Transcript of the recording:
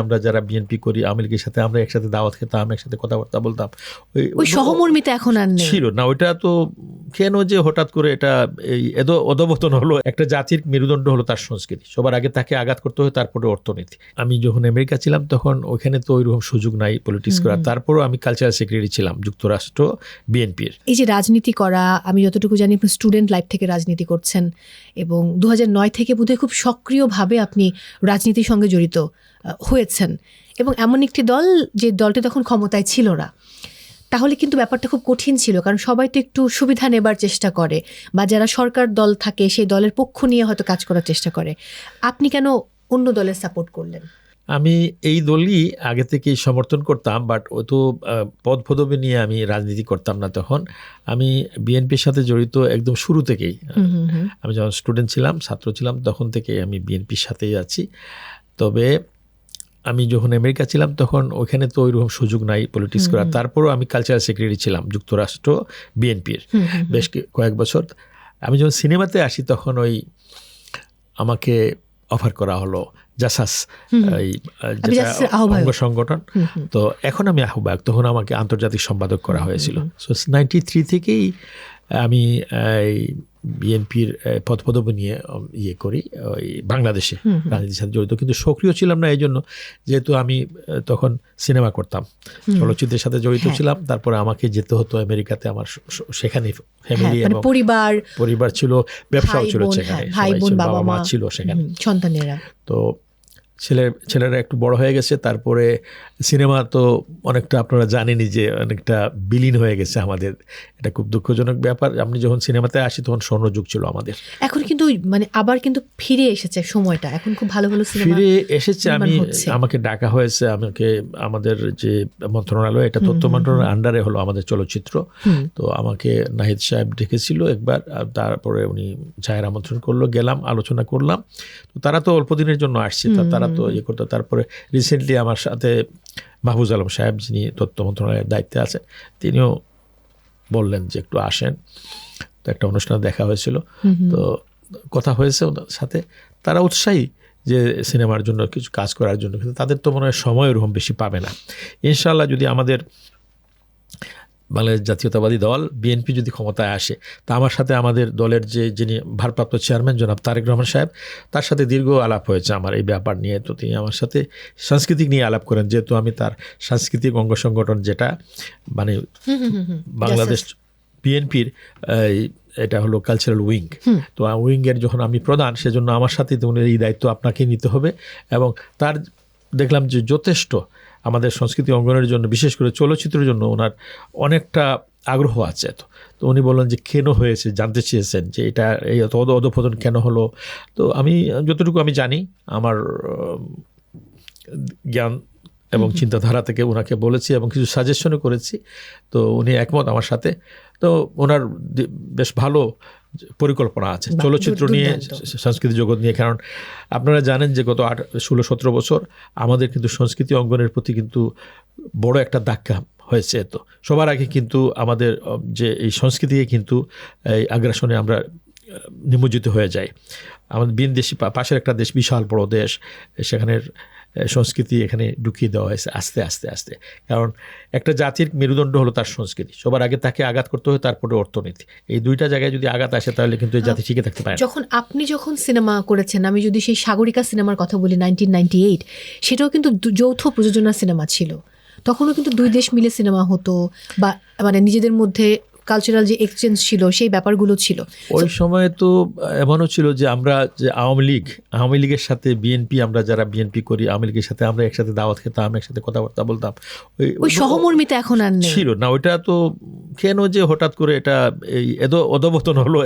আমরা যারা বিএনপি করি আওয়ামী লীগের সাথে আমরা একসাথে দাওয়াত খেতাম, একসাথে কথাবার্তা বলতাম, ওই সহমর্মিতা এখন আর নেই ছিল না। ওইটা তো কেন যে হঠাৎ করে এটা এই অধপতন হলো, একটা জাতির মেরুদণ্ড হলো তার সংস্কৃতি। সবার আগে তাকে আঘাত করতে হয়, তারপরে অর্থনীতি। আমি যখন আমেরিকা ছিলাম তখন ওইখানে তো ওইরকম সুযোগ নাই পলিটিক্স করার, তারপরেও আমি কালচারাল সেক্রেটারি ছিলাম যুক্তরাষ্ট্র বিএনপির। এই যে রাজনীতি করা, আমি যতটুকু জানি আপনি স্টুডেন্ট লাইফ থেকে রাজনীতি করছেন এবং 2009 থেকে বোধহয় খুব সক্রিয়ভাবে আপনি রাজনীতির সঙ্গে জড়িত হয়েছেন, এবং এমন একটি দল যে দলটি তখন ক্ষমতায় ছিল না। তাহলে কিন্তু ব্যাপারটা খুব কঠিন ছিল, কারণ সবাই তো একটু সুবিধা নেবার চেষ্টা করে, বা যারা সরকার দল থাকে সেই দলের পক্ষ নিয়ে হয়তো কাজ করার চেষ্টা করে। আপনি কেন অন্য দলের সাপোর্ট করলেন? আমি এই দলই আগে থেকেই সমর্থন করতাম, বাট ও তো পদ পদবি নিয়ে আমি রাজনীতি করতাম না। তখন আমি বিএনপির সাথে জড়িত একদম শুরু থেকেই। আমি যখন স্টুডেন্ট ছিলাম, ছাত্র ছিলাম, তখন থেকে আমি বিএনপির সাথেই আছি। তবে আমি যখন আমেরিকা ছিলাম তখন ওইখানে তো ওইরকম সুযোগ নাই পলিটিক্স করার, তারপরেও আমি কালচারাল সেক্রেটারি ছিলাম যুক্তরাষ্ট্র বিএনপির বেশ কয়েক বছর। আমি যখন সিনেমাতে আসি তখন ওই আমাকে অফার করা হলো জাসাস, অঙ্গ সংগঠন। তো এখন আমি আহ্বায়ক, তখন আমাকে আন্তর্জাতিক সম্পাদক করা হয়েছিল। সো 93 থেকেই আমি বিএনপির পদপদবি নিয়ে করি ওই বাংলাদেশে রাজনীতির সাথে জড়িত, কিন্তু সক্রিয় ছিলাম না এই জন্য যেহেতু আমি তখন সিনেমা করতাম, চলচ্চিত্রের সাথে জড়িত ছিলাম। তারপরে আমাকে যেতে হতো আমেরিকাতে, আমার সেখানে ফ্যামিলি এবং পরিবার ছিল, ব্যবসাও ছিল সেখানে, বাবা মা ছিল সেখানে, সন্তানেরা। তো ছেলেরা একটু বড় হয়ে গেছে। তারপরে সিনেমা তো অনেকটা আপনারা জানেনই যে অনেকটা বিলীন হয়ে গেছে আমাদের। এটা খুব দুঃখজনক ব্যাপার। আপনি যখন সিনেমাতে আসি তখন স্বর্ণযুগ ছিল আমাদের। এখন কিন্তু মানে আবার কিন্তু ফিরে এসেছে সময়টা, এখন খুব ভালো ভালো সিনেমা ফিরে এসেছে। আমাকে ডাকা হয়েছে, আমাদের যে মন্ত্রণালয়, এটা তথ্য মন্ত্রণালয়ের আন্ডারে হলো আমাদের চলচ্চিত্র। তো আমাকে নাহিদ সাহেব ডেকেছিল একবার, তারপরে উনি ছায়ের আমন্ত্রণ করলো, গেলাম, আলোচনা করলাম। তো তারা তো অল্প দিনের জন্য আসছে, তারা তো করতো। তারপরে রিসেন্টলি আমার সাথে মাহফুজ আলম সাহেব, যিনি তথ্য মন্ত্রণালয়ের দায়িত্বে আছেন, তিনিও বললেন যে একটু আসেন। তো একটা অনুষ্ঠানে দেখা হয়েছিল, তো কথা হয়েছে ওনার সাথে। তারা উৎসাহী যে সিনেমার জন্য কিছু কাজ করার জন্য, কিন্তু তাদের তো মনে হয় সময় ওরকম বেশি পাবে না। ইনশাআল্লাহ যদি আমাদের বাংলাদেশ জাতীয়তাবাদী দল বিএনপি যদি ক্ষমতায় আসে, তা আমার সাথে আমাদের দলের যিনি ভারপ্রাপ্ত চেয়ারম্যান জনাব তারেক রহমান সাহেব, তার সাথে দীর্ঘ আলাপ হয়েছে আমার এই ব্যাপার নিয়ে। তো তিনি আমার সাথে সাংস্কৃতিক নিয়ে আলাপ করেন, যেহেতু আমি তার সাংস্কৃতিক অঙ্গ সংগঠন, যেটা মানে বাংলাদেশ বিএনপির এটা হলো কালচারাল উইং। তো উইংয়ের যখন আমি প্রধান, সেজন্য আমার সাথে এই দায়িত্ব আপনাকে নিতে হবে। এবং তার দেখলাম যে যথেষ্ট আমাদের সংস্কৃতি অঙ্গনের জন্য, বিশেষ করে চলচ্চিত্রের জন্য ওনার অনেকটা আগ্রহ আছে। তো উনি বললেন যে কেন হয়েছে, জানতে চেয়েছেন যে এটা এই অধপতন কেন হলো। তো আমি যতটুকু আমি জানি, আমার জ্ঞান এবং চিন্তাধারা থেকে ওনাকে বলেছি এবং কিছু সাজেশনও করেছি। তো উনি একমত আমার সাথে। তো ওনার বেশ ভালো পরিকল্পনা আছে চলচ্চিত্র নিয়ে, সংস্কৃতি জগৎ নিয়ে। কারণ আপনারা জানেন যে গত 16-17 বছর আমাদের কিন্তু সংস্কৃতি অঙ্গনের প্রতি কিন্তু বড় একটা ধাক্কা হয়েছে। তো সবার আগে কিন্তু আমাদের যে এই সংস্কৃতিকে কিন্তু এই আগ্রাসনে আমরা নিমজ্জিত হয়ে যাই। আমাদের বিনদেশি পাশের একটা দেশ, বিশাল বড় দেশ, সেখানের সংস্কৃতি এখানে ঢুকিয়ে দেওয়া হয়েছে আস্তে আস্তে আস্তে। কারণ একটা জাতির মেরুদণ্ড হলো তার সংস্কৃতি। সবার আগে তাকে আঘাত করতে হয়, তারপরে অর্থনীতি। এই দুইটা জায়গায় যদি আঘাত আসে তাহলে কিন্তু এই জাতি টিকে থাকতে পারে না। আপনি যখন সিনেমা করেছেন, আমি যদি সেই সাগরিকা সিনেমার কথা বলি 1998, সেটাও কিন্তু যৌথ প্রযোজনা সিনেমা ছিল। তখনও কিন্তু দুই দেশ মিলে সিনেমা হতো, বা মানে নিজেদের মধ্যে কালচারাল যে এক্সচেঞ্জ ছিল সেই ব্যাপারগুলো ছিল। ওই সময় তো এমনও ছিল যে আমরা যে আওয়ামী লীগের সাথে বিএনপি, আমরা যারা বিএনপি করি আওয়ামী লীগের সাথে আমরা একসাথে দাওয়াত খেতাম, একসাথে কথাবার্তা বলতাম। ওই সহমর্মিতা এখন আর নেই, ছিল না। ওইটা তো কেন যে হঠাৎ করে এটা এই অধপতন হলো।